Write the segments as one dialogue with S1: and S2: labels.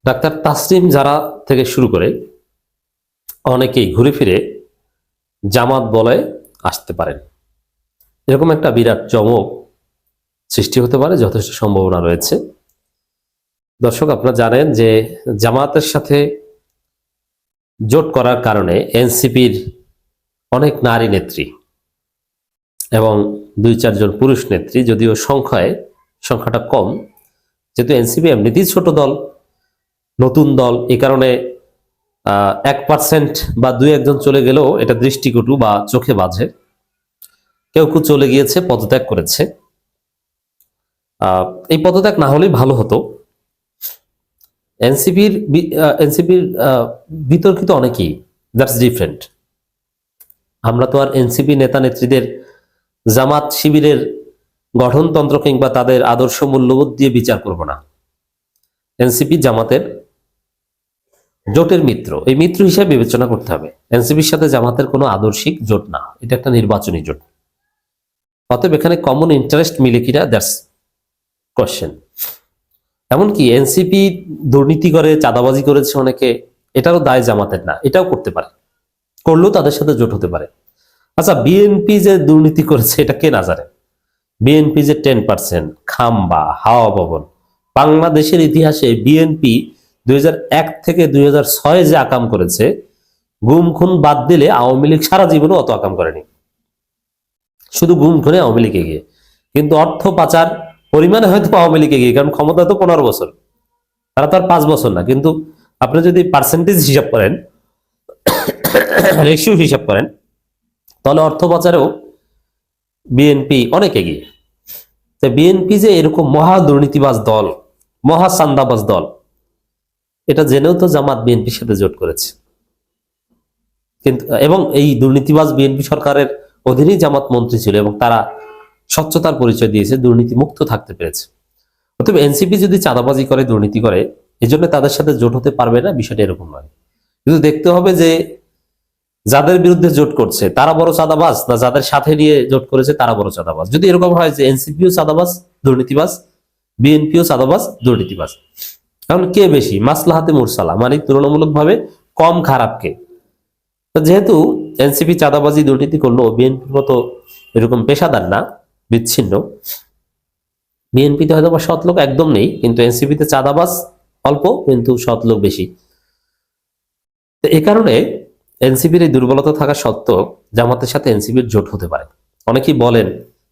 S1: Doctor Tasnim যারা থেকে শুরু করে অনেকেই ঘুরে ফিরে জামাত বলয়ে আসতে পারেন। এরকম একটা বিরাট চমক সৃষ্টি হতে পারে, যথেষ্ট সম্ভাবনা রয়েছে। দর্শক, আপনারা জানেন যে জামাতের সাথে জোট করার কারণে এনসিপির অনেক নারী নেত্রী এবং 2-4 জন পুরুষ নেত্রী, যদিও সংখ্যাটা কম, যেহেতু এনসিপি এমনিতেই ছোট দল, নতুন দল, এই কারণে 1% বা 2-1 জন চলে গেলেও এটা দৃষ্টিকটু বা চোখে বাজে। কেউ কেউ চলে গিয়েছে, পদত্যাগ করেছে। এই পদত্যাগ না হলেই ভালো হতো। এনসিপির বিতর্কিত অনেকেই, দ্যাটস ডিফারেন্ট। আমরা তো আর এনসিপি নেতা নেত্রীদের জামাত শিবিরের গঠনতন্ত্র কিংবা তাদের আদর্শ মূল্যবোধ দিয়ে বিচার করব না। এনসিপি জামাতের জোটের মিত্র, এই মিত্র হিসেবে বিবেচনা করতে হবে। এনসিপির সাথে জামাতের কোনো আদর্শিক জোট না, এটা একটা নির্বাচনী জোট। অতএব এখানে কমন ইন্টারেস্ট মিলে কিনা, দ্যাটস কোশ্চেন। এমনকি এনসিপি দুর্নীতি করে, চাঁদাবাজি করেছে অনেকে, এটারও দায় জামাতের না, এটাও করতে পারে, করলেও তাদের সাথে জোট হতে পারে। আচ্ছা, বিএনপি যে দুর্নীতি করেছে এটা কে না জানে? বিএনপি যে 10% খাম্বা, হাওয়া ভবন, বাংলাদেশের ইতিহাসে বিএনপি 2001 থেকে 2006 যে আকাম করেছে, গুম খুন বাদ দিলে আওয়ামী লীগ সারা জীবনে অত আকাম করেনি। শুধু গুম খুনে আওয়ামী লীগ এগিয়ে, কিন্তু অর্থ পাচার পরিমাণে হয়তো আওয়ামী লীগ এগিয়ে, কারণ ক্ষমতা তো 15 বছর, তারা তো আর 5 বছর না। কিন্তু আপনি যদি পার্সেন্টেজ হিসাব করেন, রেশিও হিসাব করেন, তাহলে অর্থ পাচারেও বিএনপি অনেক এগিয়ে। তো বিএনপি যে এরকম মহা দুর্নীতিবাজ দল, মহা চান্দাবাজ দল, এটা জেনেও তো জামাত বিএনপির সাথে জোট করেছে। কিন্তু এবং এই দুর্নীতিবাজ বিএনপি সরকারের অধীনেই জামাত মন্ত্রী ছিল এবং তারা স্বচ্ছতার পরিচয় দিয়েছে, দুর্নীতি মুক্ত থাকতে পেরেছে। অতএব এনসিপি যদি চাঁদাবাজি করে, দুর্নীতি করে, এই জন্য তাদের সাথে জোট হতে পারবে না, বিষয়টা এরকম নয়। কিন্তু দেখতে হবে যে যাদের বিরুদ্ধে জোট করছে তারা বড় চাঁদাবাজ, না যাদের সাথে নিয়ে জোট করেছে তারা বড় চাঁদাবাজ। যদি এরকম হয় যে এনসিপিও চাঁদাবাজ দুর্নীতিবাজ, বিএনপিও চাঁদাবাজ দুর্নীতিবাজ, কারণ কে বেশি মাসলাহাতে মুরসালা, মানে তুলনামূলকভাবে কম খারাপ কে? যেহেতু এনসিপি চাঁদাবাজি দুর্নীতি করলো, বিএনপির মতো এরকম পেশাদার না, বিচ্ছিন্ন। বিএনপিতে হয়তো বা সৎ লোক একদম নেই, কিন্তু এনসিপিতে চাঁদাবাজ অল্প কিন্তু সৎ লোক বেশি। এ কারণে এনসিপির এই দুর্বলতা থাকা সত্ত্বেও জামাতের সাথে এনসিপির জোট হতে পারে। অনেকেই বলেন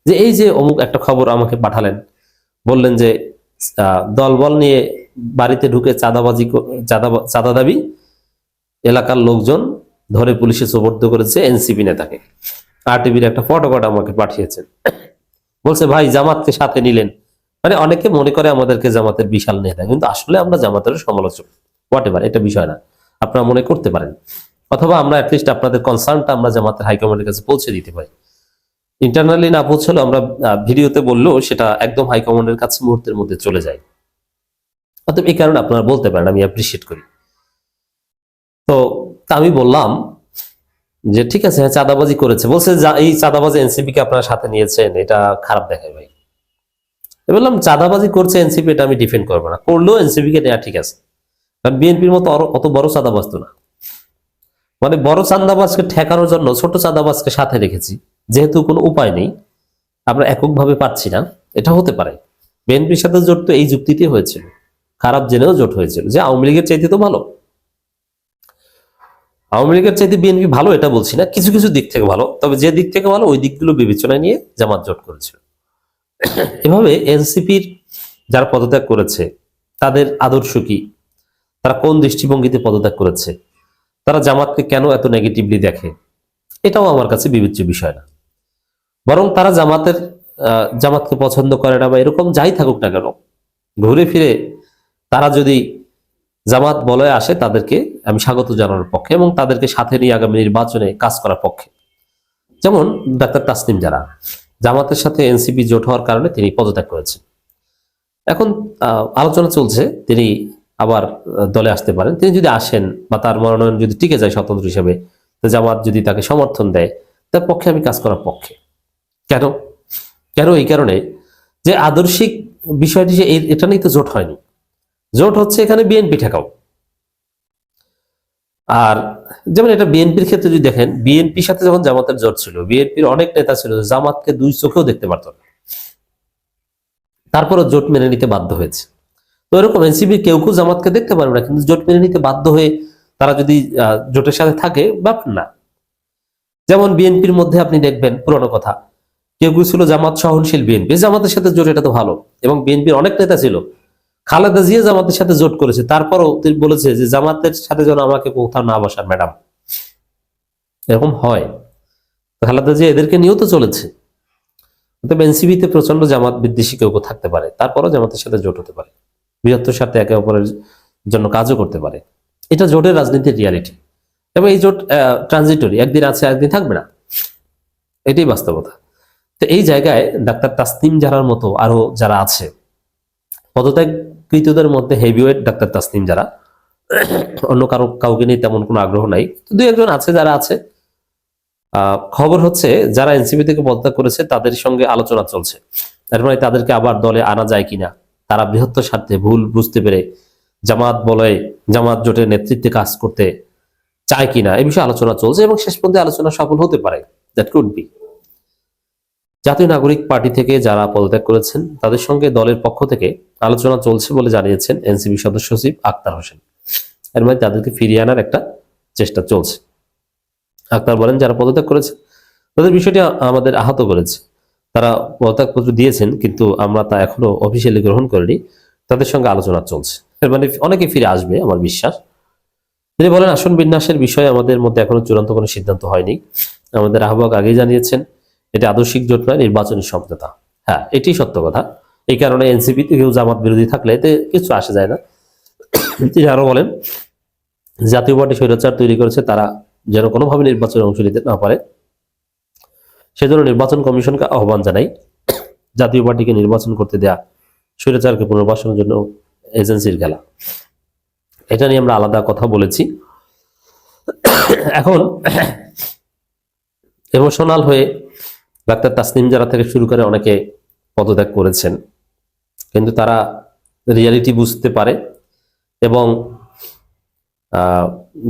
S1: যে এই যে অমুক একটা খবর আমাকে পাঠালেন, বললেন যে দলবল নিয়ে বাড়িতে ঢুকে চাঁদা দাবি, এলাকার লোকজন ধরে পুলিশে সোপর্দ করেছে এনসিপি নেতাকে। আরটিভির একটা ফটোকট আমাকে পাঠিয়েছেন, বলছে ভাই জামাতকে সাথে নিলেন। মানে অনেকে মনে করে আমাদেরকে জামাতের বিশাল নেতা, কিন্তু আসলে আমরা জামাতের সমালোচক। হোয়াট এভার, এটা বিষয় না, আপনারা মনে করতে পারেন, অথবা আমরা অ্যাটলিস্ট আপনাদের কনসার্নটা আমরা জামাতের হাইকমান্ডের কাছে পৌঁছে দিতে পারি। ইন্টারনালি না পৌঁছলেও আমরা ভিডিওতে বললেও সেটা একদম হাইকমান্ডের কাছে মুহূর্তের মধ্যে চলে যায়। অতএব এই কারণে আপনারা বলতে পারেন, আমি অ্যাপ্রিসিয়েট করি। তো আমি বললাম যে ঠিক আছে, হ্যাঁ চাঁদাবাজি করেছে, বলছে এই চাঁদাবাজি এনসিপি কে আপনারা সাথে নিয়েছেন, এটা খারাপ দেখায় ভাই। বললাম চাঁদাবাজি করছে এনসিপি, এটা আমি ডিফেন্ড করবো না, করলেও এনসিপি কে নেওয়া ঠিক আছে, কারণ বিএনপির মতো অত বড় চাঁদাবাজ তো না। মানে বড় চাঁদাবাজকে ঠেকানোর জন্য ছোট চাঁদাবাজকে সাথে রেখেছি, যেহেতু কোনো উপায় নেই, আমরা এককভাবে পাচ্ছি না। এটা হতে পারে বিএনপির সাথে জোট তো এই যুক্তিতে হয়েছিল, খারাপ জেনেও জোট হয়েছিল, যে আওয়ামী লীগের চাইতে তো ভালো। আওয়ামী লীগের চাইতে বিএনপি ভালো এটা বলছি না, কিছু কিছু দিক থেকে ভালো, তবে যে দিক থেকে ভালো ওই দিকগুলো বিবেচনায় নিয়ে জামাত জোট করেছিল। এভাবে এনসিপির যারা পদত্যাগ করেছে তাদের আদর্শ কি, তারা কোন দৃষ্টিভঙ্গিতে পদত্যাগ করেছে, তারা জামাতকে কেন এত নেগেটিভলি দেখে, এটাও আমার কাছে বিবেচ্য বিষয় না। বরং তারা জামাতকে পছন্দ করে না বা এরকম যাই থাকুক না কেন, ঘুরে ফিরে তারা যদি জামাত বলয়ে আসে তাদেরকে আমি স্বাগত জানানোর পক্ষে এবং তাদেরকে সাথে নিয়ে আগামী নির্বাচনে কাজ করার পক্ষে। যেমন ডাক্তার তাসনিম যারা জামাতের সাথে এনসিপি জোট হওয়ার কারণে তিনি পদত্যাগ করেছেন। এখন আলোচনা চলছে তিনি আবার দলে আসতে পারেন। তিনি যদি আসেন বা তার মনোনয়ন যদি টিকে যায় স্বতন্ত্র হিসেবে, জামাত যদি তাকে সমর্থন দেয়, তার পক্ষে আমি কাজ করার পক্ষে। কেন? এই কারণে যে আদর্শিক বিষয়টি এটা নিয়ে তো জোট হয়নি। জোট হচ্ছে এখানে বিএনপি ঠেকাও। আর যেমন এটা বিএনপির ক্ষেত্রে যদি দেখেন, বিএনপির সাথে যখন জামাতের জোট ছিল, বিএনপির অনেক নেতা ছিল জামাতকে দুই চোখেও দেখতে পারত না, তারপরও জোট মেনে নিতে বাধ্য হয়েছে। তো এরকম এনসিপি কেউ কেউ জামাতকে দেখতে পারবে না, কিন্তু জোট মেনে নিতে বাধ্য হয়ে তারা যদি জোটের সাথে থাকে, ব্যাপার না। যেমন বিএনপির মধ্যে আপনি দেখবেন পুরনো কথা, কেউ কেউ ছিল জামাত সহনশীল, বিএনপি জামাতের সাথে জোট, এটা তো ভালো। এবং বিএনপির অনেক নেতা ছিল, খালেদা জিয়া জামাতের সাথে জোট করেছে, তারপরও তিনি বলেছে যে জামাতের সাথে যেন আমাকে কোথাও না বসার ম্যাডাম। এরকম হয়, খালেদা জিয়া এদেরকে নিয়েও তো চলেছে। তবে এনসিপিতে প্রচন্ড জামাত বিদ্বেষী কেউ কেউ থাকতে পারে, তারপরও জামাতের সাথে জোট হতে পারে, বৃহত্তর স্বার্থে একে অপরের জন্য কাজও করতে পারে। এটা জোটের রাজনীতির রিয়ালিটি। এবং এই জোট ট্রানজিটরি, একদিন আছে একদিন থাকবে না, এটাই বাস্তবতা। তো এই জায়গায় ডাক্তার তাসনিম জারার মতো আরো যারা আছে, পদত্যাগকৃতদের মধ্যে হেভিওয়েট ডাক্তার তাসনিম যারা, অন্য কাউকে নিয়ে তেমন কোনো আগ্রহ নাই, তো দুই একজন আছে যারা আছে। খবর হচ্ছে যারা এনসিপি থেকে পদত্যাগ করেছে তাদের সঙ্গে আলোচনা চলছে, এর মানে তাদেরকে আবার দলে আনা যায় কিনা, তারা বৃহত্তর স্বার্থে ভুল বুঝতে পেরে জামাত জোটের নেতৃত্বে কাজ করতে চায় কিনা, এই বিষয়ে আলোচনা চলছে এবং শেষ পর্যন্ত আলোচনা সফল হতে পারে। That could be. জাতীয় নাগরিক পার্টি থেকে যারা পদত্যাগ করেছেন তাদের সঙ্গে দলের পক্ষ থেকে আলোচনা চলছে বলে জানিয়েছেন এনসিপি সদস্য সচিব আক্তার হোসেন। এর মানে তাদেরকে ফিরিয়ে আনার একটা চেষ্টা চলছে। আক্তার বলেন, যারা পদত্যাগ করেছে তাদের বিষয়টি আমাদের আহত করেছে। তারা পদত্যাগপত্র দিয়েছেন, কিন্তু আমরা তা এখনো অফিসিয়ালি গ্রহণ করিনি, তাদের সঙ্গে আলোচনা চলছে। এর মানে অনেকে ফিরে আসবে আমার বিশ্বাস। তিনি বলেন, আসন বিন্যাসের বিষয়ে আমাদের মধ্যে এখনো চূড়ান্ত কোনো সিদ্ধান্ত হয়নি। আমাদের আহ্বায়ক আগেই জানিয়েছেন এটা আদর্শিক জোট নয়, নির্বাচনী সমঝোতা। হ্যাঁ, এটি সত্য কথা। এই কারণে এনসিপিতে কেউ জামাত বিরোধী থাকলে এতে কিছু আসে যায় না। তিনি আরো বলেন, জাতীয় পার্টি স্বৈরাচার তৈরি করেছে, তারা যেন কোনোভাবে নির্বাচনে অংশ নিতে না পারে সেজন্য নির্বাচন কমিশনকে আহ্বান জানাই। জাতীয় পার্টিকে নির্বাচন করতে দেয়া স্বৈরাচারকে পুনর্বাসনের জন্য এজেন্সির খেলা। এটা নিয়ে আমরা আলাদা কথা বলেছি। এখন ইমোশনাল হয়ে ডাক্তার তাসনিম জারা থেকে শুরু করে অনেকে পদত্যাগ করেছেন, কিন্তু তারা রিয়ালিটি বুঝতে পারে এবং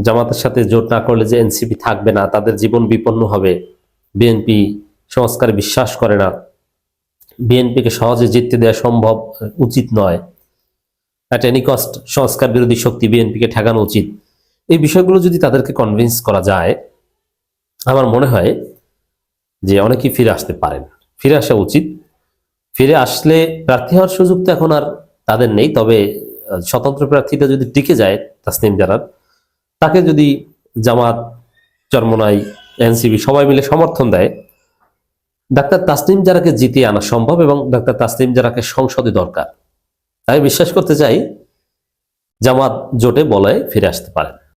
S1: জামাতের সাথে জোট না করলে যে এনসিপি থাকবে না, তাদের জীবন বিপন্ন হবে, বিএনপি সংস্কারে বিশ্বাস করে না, বিএনপিকে সহজে জিততে দেওয়া সম্ভব উচিত নয়, অ্যাট এনি কস্ট সংস্কার বিরোধী শক্তি বিএনপিকে ঠেকানো উচিত, এই বিষয়গুলো যদি তাদেরকে কনভিন্স করা যায়, আমার মনে হয় যে অনেকেই ফিরে আসতে পারেন, ফিরে আসা উচিত। ফিরে আসলে প্রার্থী হওয়ার সুযোগ তো এখন আর তাদের নেই, তবে স্বতন্ত্র প্রার্থীটা যদি টিকে যায় তাসনিম জারার, তাকে যদি জামাত, চরমোনাই, এনসিপি সবাই মিলে সমর্থন দেয়, ডাক্তার তাসনিম জারাকে জিতিয়ে আনা সম্ভব এবং ডাক্তার তাসনিম জারাকে সংসদে দরকার। তাই বিশ্বাস করতে চাই জামাত জোটে বলয়ে ফিরে আসতে পারেন।